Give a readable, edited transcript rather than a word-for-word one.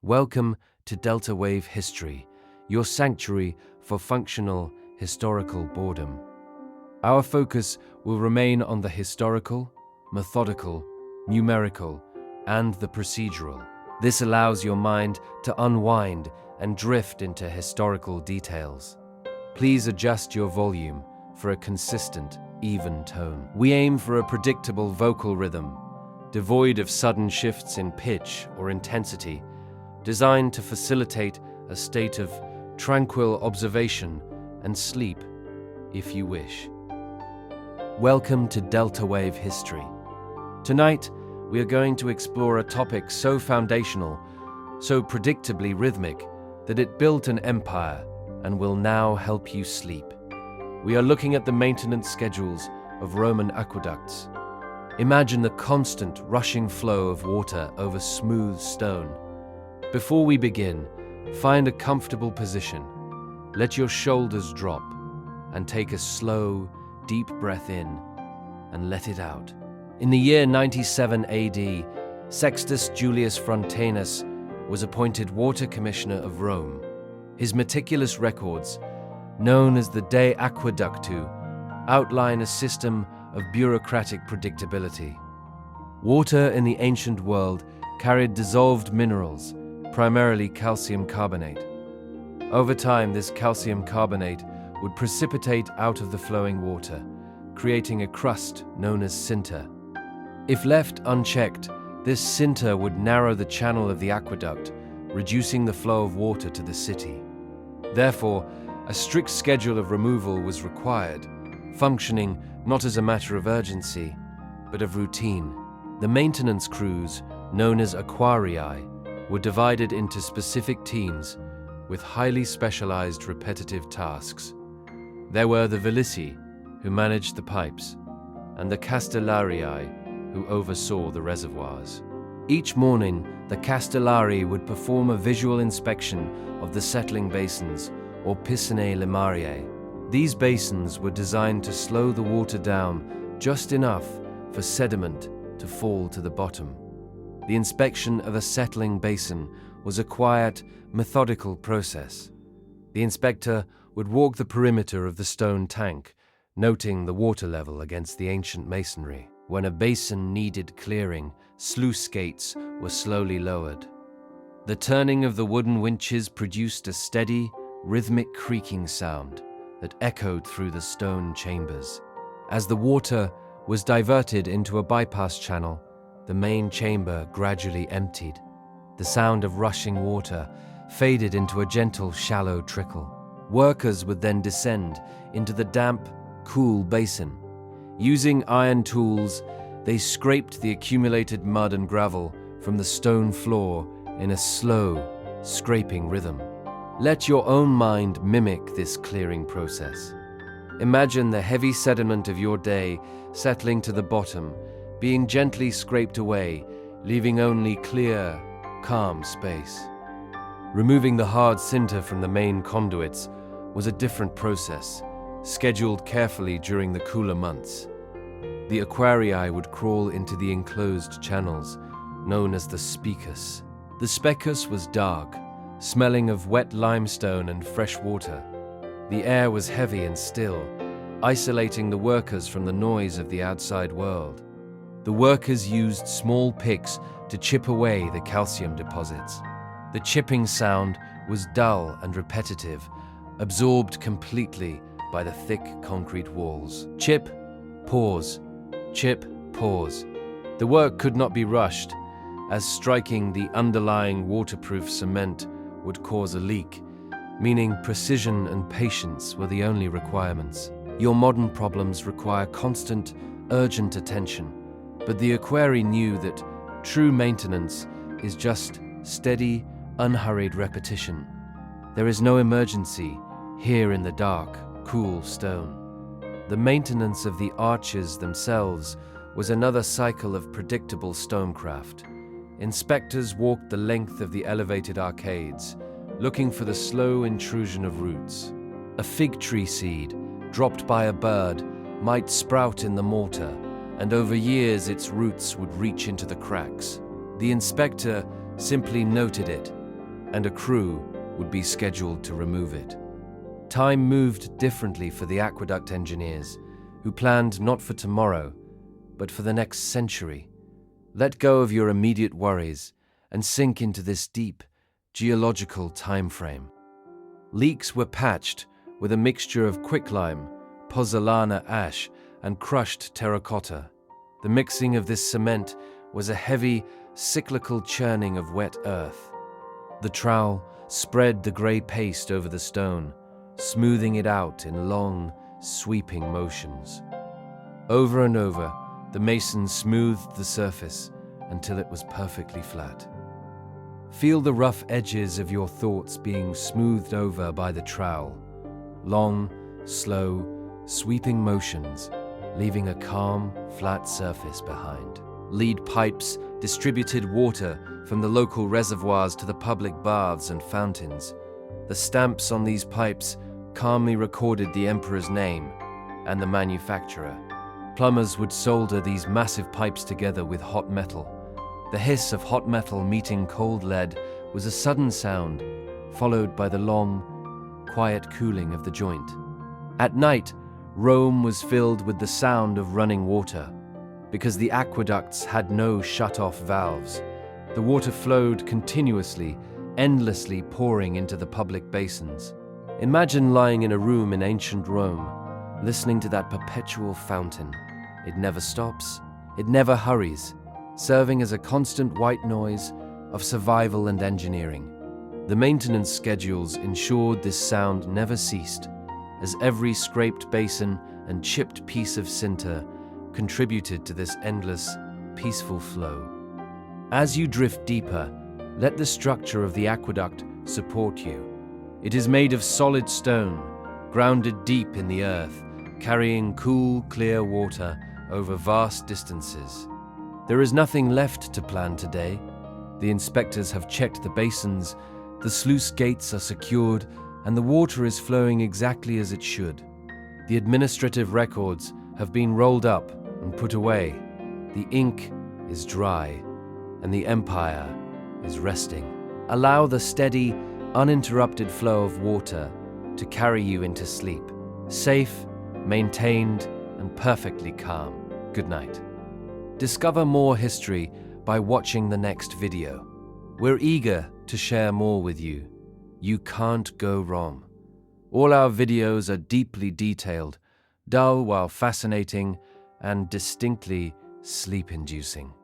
Welcome to Delta Wave History, your sanctuary for functional historical boredom. Our focus will remain on the historical, methodical, numerical, and the procedural. This allows your mind to unwind and drift into historical details. Please adjust your volume for a consistent, even tone. We aim for a predictable vocal rhythm, devoid of sudden shifts in pitch or intensity, designed to facilitate a state of tranquil observation and sleep, if you wish. Welcome to Delta Wave History. Tonight, we are going to explore a topic so foundational, so predictably rhythmic, that it built an empire and will now help you sleep. We are looking at the maintenance schedules of Roman aqueducts. Imagine the constant rushing flow of water over smooth stone. Before we begin, find a comfortable position. Let your shoulders drop and take a slow, deep breath in and let it out. In the year 97 AD, Sextus Julius Frontinus was appointed water commissioner of Rome. His meticulous records, known as the De Aqueductu, outline a system of bureaucratic predictability. Water in the ancient world carried dissolved minerals, primarily calcium carbonate. Over time, this calcium carbonate would precipitate out of the flowing water, creating a crust known as sinter. If left unchecked, this sinter would narrow the channel of the aqueduct, reducing the flow of water to the city. Therefore, a strict schedule of removal was required, functioning not as a matter of urgency, but of routine. The maintenance crews, known as aquarii, were divided into specific teams with highly specialized repetitive tasks. There were the Vilici, who managed the pipes, and the Castellarii, who oversaw the reservoirs. Each morning, the Castellari would perform a visual inspection of the settling basins, or piscinae limariae. These basins were designed to slow the water down just enough for sediment to fall to the bottom. The inspection of a settling basin was a quiet, methodical process. The inspector would walk the perimeter of the stone tank, noting the water level against the ancient masonry. When a basin needed clearing, sluice gates were slowly lowered. The turning of the wooden winches produced a steady, rhythmic creaking sound that echoed through the stone chambers. As the water was diverted into a bypass channel, the main chamber gradually emptied. The sound of rushing water faded into a gentle, shallow trickle. Workers would then descend into the damp, cool basin. Using iron tools, they scraped the accumulated mud and gravel from the stone floor in a slow, scraping rhythm. Let your own mind mimic this clearing process. Imagine the heavy sediment of your day settling to the bottom, being gently scraped away, leaving only clear, calm space. Removing the hard sinter from the main conduits was a different process, scheduled carefully during the cooler months. The aquarii would crawl into the enclosed channels, known as the specus. The specus was dark, smelling of wet limestone and fresh water. The air was heavy and still, isolating the workers from the noise of the outside world. The workers used small picks to chip away the calcium deposits. The chipping sound was dull and repetitive, absorbed completely by the thick concrete walls. Chip, pause, chip, pause. The work could not be rushed, as striking the underlying waterproof cement would cause a leak, meaning precision and patience were the only requirements. Your modern problems require constant, urgent attention, but the aquarii knew that true maintenance is just steady, unhurried repetition. There is no emergency here in the dark, cool stone. The maintenance of the arches themselves was another cycle of predictable stonecraft. Inspectors walked the length of the elevated arcades, looking for the slow intrusion of roots. A fig tree seed, dropped by a bird, might sprout in the mortar, and over years its roots would reach into the cracks. The inspector simply noted it, and a crew would be scheduled to remove it. Time moved differently for the aqueduct engineers, who planned not for tomorrow, but for the next century. Let go of your immediate worries and sink into this deep, geological time frame. Leaks were patched with a mixture of quicklime, pozzolana ash, and crushed terracotta. The mixing of this cement was a heavy, cyclical churning of wet earth. The trowel spread the grey paste over the stone, smoothing it out in long, sweeping motions. Over and over, the mason smoothed the surface until it was perfectly flat. Feel the rough edges of your thoughts being smoothed over by the trowel. Long, slow, sweeping motions, leaving a calm, flat surface behind. Lead pipes distributed water from the local reservoirs to the public baths and fountains. The stamps on these pipes calmly recorded the emperor's name and the manufacturer. Plumbers would solder these massive pipes together with hot metal. The hiss of hot metal meeting cold lead was a sudden sound, followed by the long, quiet cooling of the joint. At night, Rome was filled with the sound of running water. Because the aqueducts had no shut-off valves, the water flowed continuously, endlessly pouring into the public basins. Imagine lying in a room in ancient Rome, listening to that perpetual fountain. It never stops, it never hurries, serving as a constant white noise of survival and engineering. The maintenance schedules ensured this sound never ceased, as every scraped basin and chipped piece of sinter contributed to this endless, peaceful flow. As you drift deeper, let the structure of the aqueduct support you. It is made of solid stone, grounded deep in the earth, carrying cool, clear water over vast distances. There is nothing left to plan today. The inspectors have checked the basins, the sluice gates are secured, and the water is flowing exactly as it should. The administrative records have been rolled up and put away. The ink is dry, and the empire is resting. Allow the steady, uninterrupted flow of water to carry you into sleep, safe, maintained, and perfectly calm. Good night. Discover more history by watching the next video. We're eager to share more with you. You can't go wrong. All our videos are deeply detailed, dull while fascinating, and distinctly sleep-inducing.